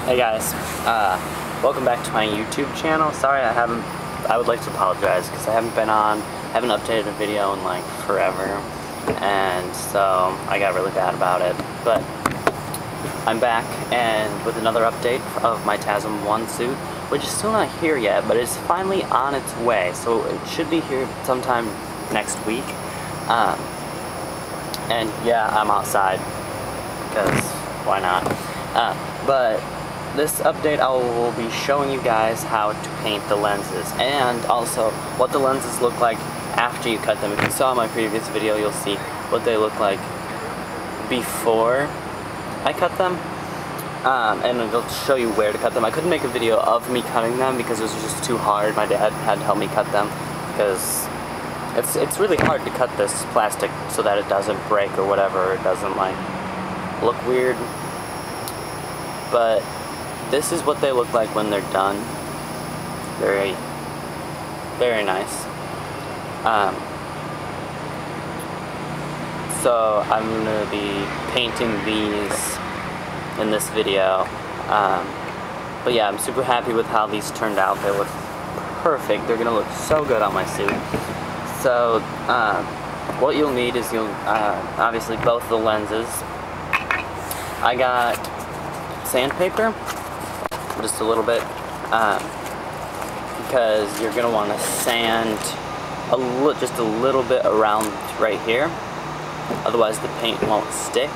Hey guys, welcome back to my YouTube channel. Sorry I would like to apologize because I haven't updated a video in like forever, and so I got really bad about it. But I'm back and with another update of my TASM 1 suit, which is still not here yet, but it's finally on its way, so it should be here sometime next week. And yeah, I'm outside, because why not? But this update I will be showing you guys how to paint the lenses, and also what the lenses look like after you cut them. If you saw my previous video, you'll see what they look like before I cut them, and it'll show you where to cut them. I couldn't make a video of me cutting them because it was just too hard. My dad had to help me cut them because it's really hard to cut this plastic so that it doesn't break or whatever, it doesn't like look weird. But this is what they look like when they're done. Very, very nice. So I'm going to be painting these in this video. But yeah, I'm super happy with how these turned out. They look perfect. They're going to look so good on my suit. So what you'll need is obviously both the lenses. I got sandpaper, just a little bit, because you're gonna want to sand just a little bit around right here, otherwise the paint won't stick.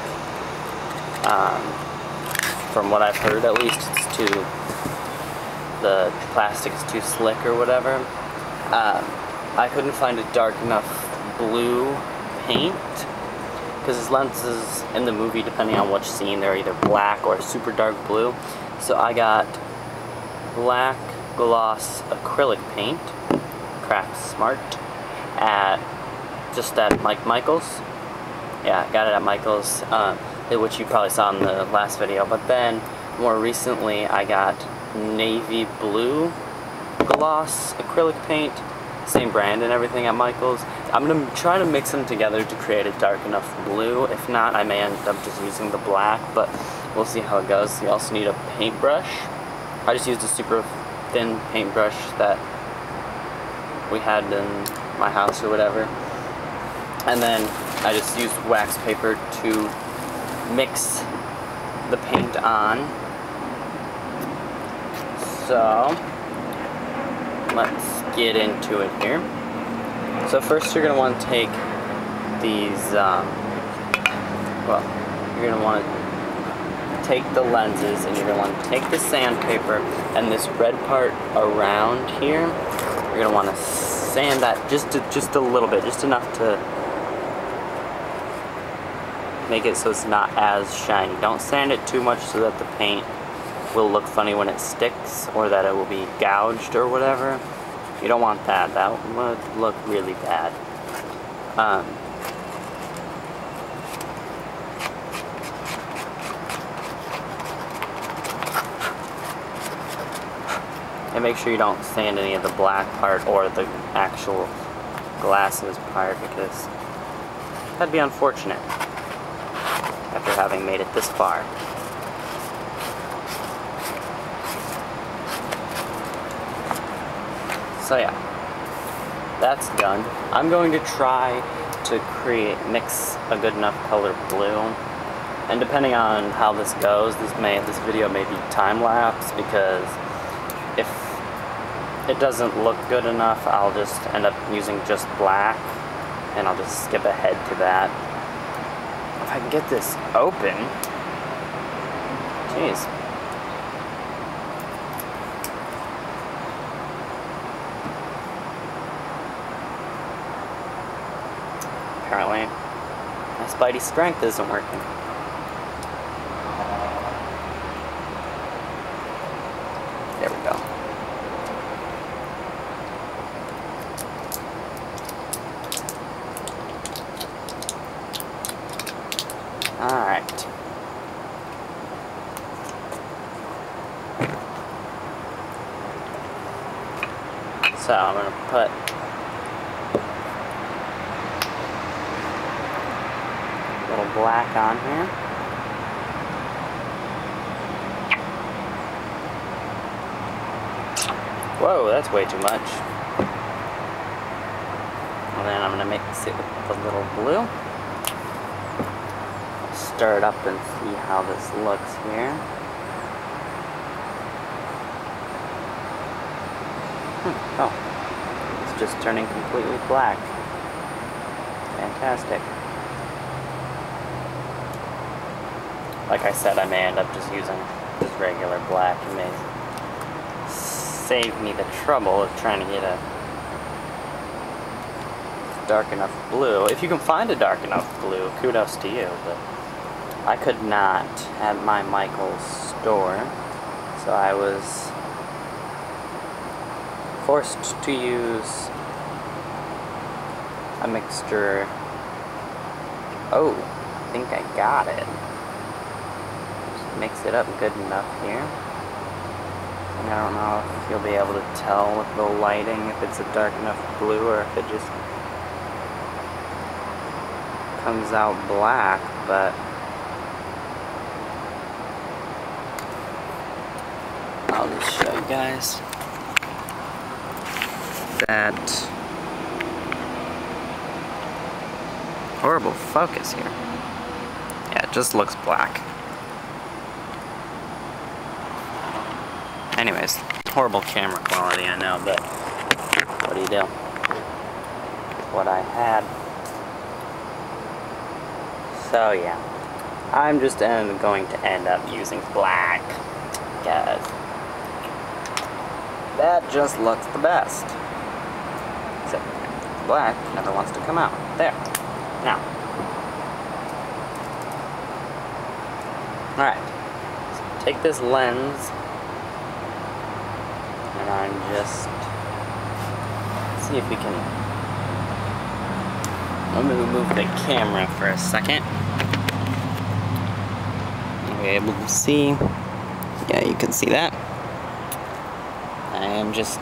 From what I've heard, at least, the plastic is too slick or whatever. I couldn't find a dark enough blue paint, because his lenses in the movie, depending on which scene, they're either black or super dark blue. So I got black gloss acrylic paint, Craft Smart, at Michael's. Yeah, I got it at Michael's, which you probably saw in the last video. But then, more recently, I got navy blue gloss acrylic paint, same brand and everything, at Michael's. I'm going to try to mix them together to create a dark enough blue. If not, I may end up just using the black, but we'll see how it goes. You also need a paintbrush. I just used a super thin paintbrush that we had in my house or whatever. And then I just used wax paper to mix the paint on. So let's get into it here. So first you're going to want to take these, you're going to want to take the lenses, and you're going to want to take the sandpaper and this red part around here, you're going to want to sand that just a little bit, just enough to make it so it's not as shiny. Don't sand it too much so that the paint will look funny when it sticks, or that it will be gouged or whatever. You don't want that. That would look really bad. And make sure you don't sand any of the black part or the actual glasses part, because that'd be unfortunate after having made it this far. So yeah, that's done. I'm going to try to mix a good enough color blue, and depending on how this goes, this video may be time-lapse, because if it doesn't look good enough, I'll just end up using just black, and I'll just skip ahead to that. If I can get this open, jeez. Apparently, my spidey strength isn't working. There we go. Alright. So I'm going to put a little black on here. Whoa, that's way too much. And then I'm gonna mix it with a little blue. Stir it up and see how this looks here. Oh, it's just turning completely black. Fantastic. Like I said, I may end up just using just regular black. It may save me the trouble of trying to get a dark enough blue. If you can find a dark enough blue, kudos to you, but I could not at my Michael's store, so I was forced to use a mixture. Oh, I think I got it. Just mix it up good enough here. And I don't know if you'll be able to tell with the lighting if it's a dark enough blue or if it just comes out black, but I'll just show you guys that horrible focus here. Yeah, it just looks black. Anyways, horrible camera quality, I know, but what do you do? What I had. So yeah, I'm just going to end up using black, because that just looks the best. Except black never wants to come out. There. Now. Alright. So take this lens, and I'm just see if we can. I'm going to move the camera for a second. You'll be able to see. Yeah, you can see that. I am just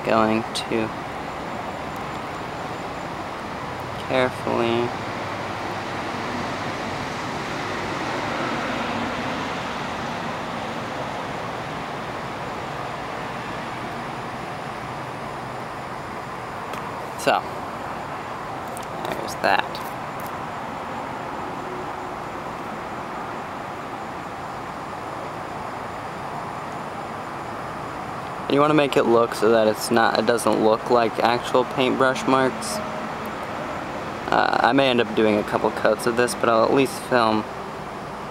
going to carefully so there's that. And you want to make it look so that it doesn't look like actual paintbrush marks. I may end up doing a couple coats of this, but I'll at least film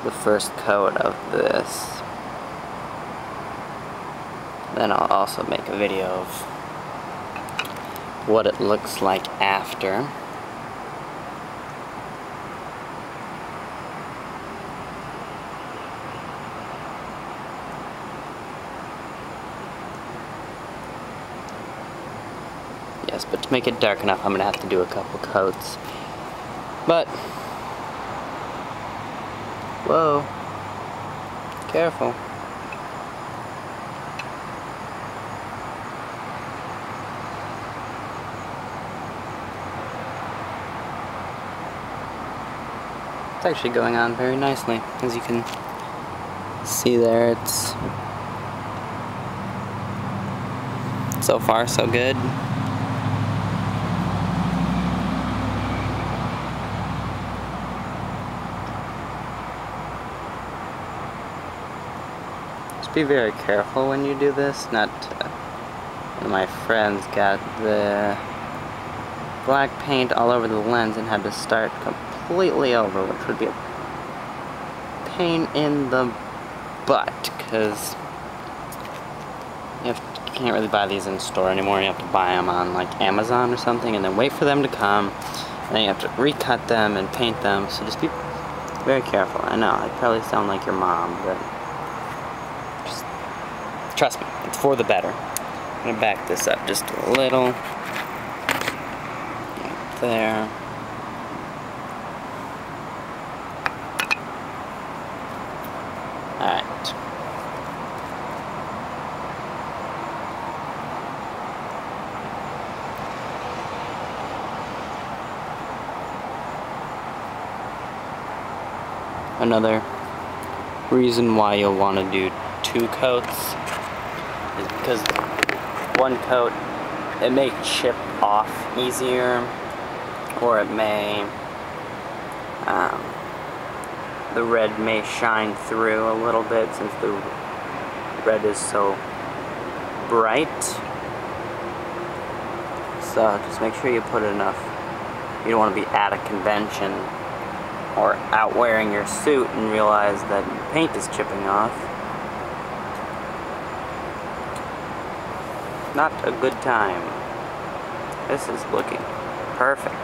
the first coat of this. Then I'll also make a video of what it looks like after. Yes, but to make it dark enough, I'm going to have to do a couple coats. But, whoa, careful. It's actually going on very nicely. As you can see there, it's so far so good. Just be very careful when you do this. Not one of my friends got the black paint all over the lens and had to start completely over, which would be a pain in the butt, because you can't really buy these in store anymore. You have to buy them on like Amazon or something and then wait for them to come, and then you have to recut them and paint them, so just be very careful. I know, I probably sound like your mom, but just trust me, it's for the better. I'm going to back this up just a little. Right there. Alright. Another reason why you'll want to do 2 coats is because one coat, it may chip off easier, or it may, the red may shine through a little bit since the red is so bright. So just make sure you put enough. You don't want to be at a convention or out wearing your suit and realize that your paint is chipping off. Not a good time. This is looking perfect.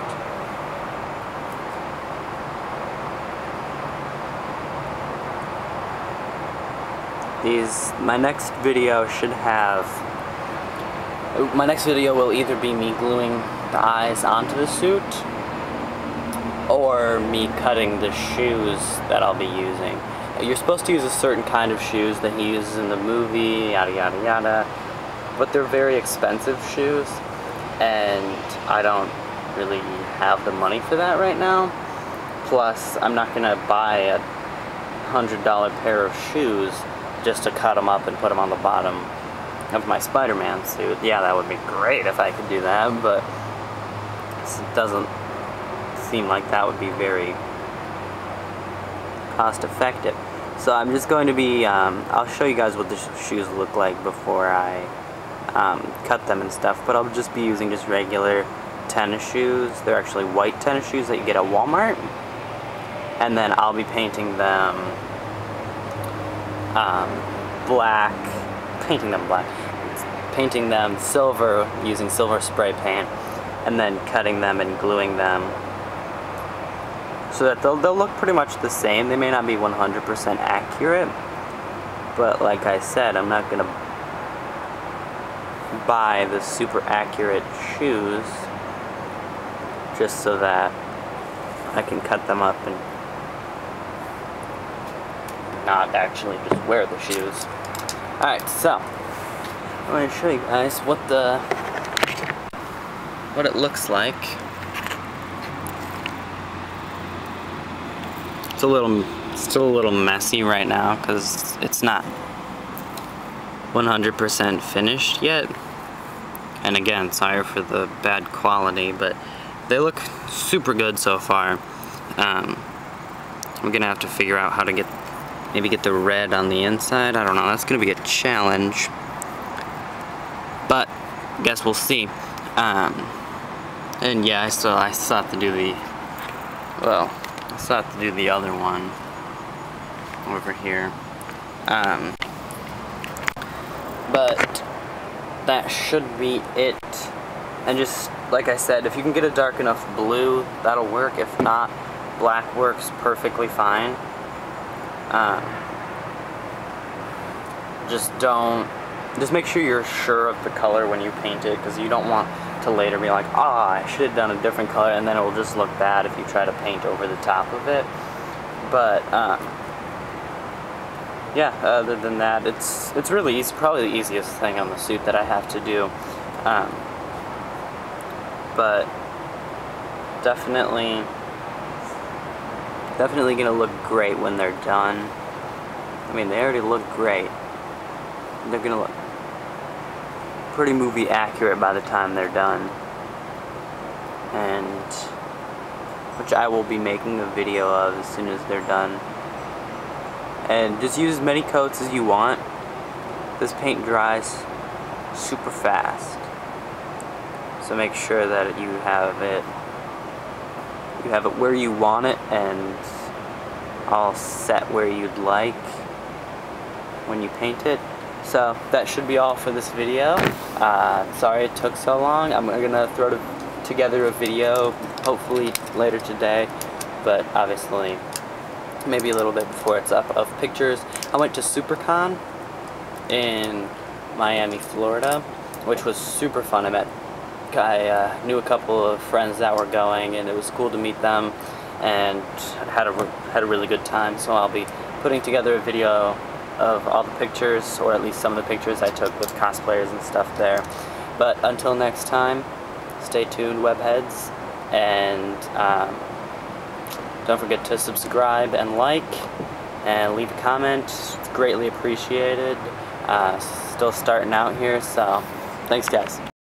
My next video should have, my next video will either be me gluing the eyes onto the suit or me cutting the shoes that I'll be using. You're supposed to use a certain kind of shoes that he uses in the movie, yada yada yada, but they're very expensive shoes and I don't really have the money for that right now. Plus, I'm not gonna buy a $100 pair of shoes just to cut them up and put them on the bottom of my Spider-Man suit. Yeah, that would be great if I could do that, but it doesn't seem like that would be very cost effective. So I'm just going to be, I'll show you guys what the shoes look like before I cut them and stuff, but I'll just be using just regular tennis shoes. They're actually white tennis shoes that you get at Walmart, and then I'll be painting them painting them silver using silver spray paint, and then cutting them and gluing them so that they'll look pretty much the same. They may not be 100% accurate, but like I said, I'm not gonna buy the super accurate shoes just so that I can cut them up and not actually just wear the shoes. Alright, so I'm going to show you guys what it looks like. It's still a little messy right now because it's not 100% finished yet. And again, sorry for the bad quality, but they look super good so far. I'm gonna have to figure out how to maybe get the red on the inside. I don't know, that's gonna be a challenge, but I guess we'll see. And yeah, I still have to do the other one over here. But that should be it. And just like I said, if you can get a dark enough blue, that'll work. If not, black works perfectly fine. Just make sure you're sure of the color when you paint it, because you don't want to later be like, I should have done a different color, and then it will just look bad if you try to paint over the top of it. But yeah, other than that, it's really easy, probably the easiest thing on the suit that I have to do. But definitely gonna look great when they're done. I mean, they already look great. They're gonna look pretty movie accurate by the time they're done, and which I will be making a video of as soon as they're done. And just use as many coats as you want. This paint dries super fast, so make sure that you have it where you want it and all set where you'd like when you paint it. So that should be all for this video. Sorry it took so long. I'm gonna throw together a video hopefully later today, but obviously maybe a little bit before it's up, of pictures. I went to SuperCon in Miami, Florida, which was super fun. I knew a couple of friends that were going, and it was cool to meet them, and had a really good time. So I'll be putting together a video of all the pictures, or at least some of the pictures I took with cosplayers and stuff there. But until next time, stay tuned, webheads, and don't forget to subscribe and like, and leave a comment. greatly appreciated. Still starting out here, so thanks guys.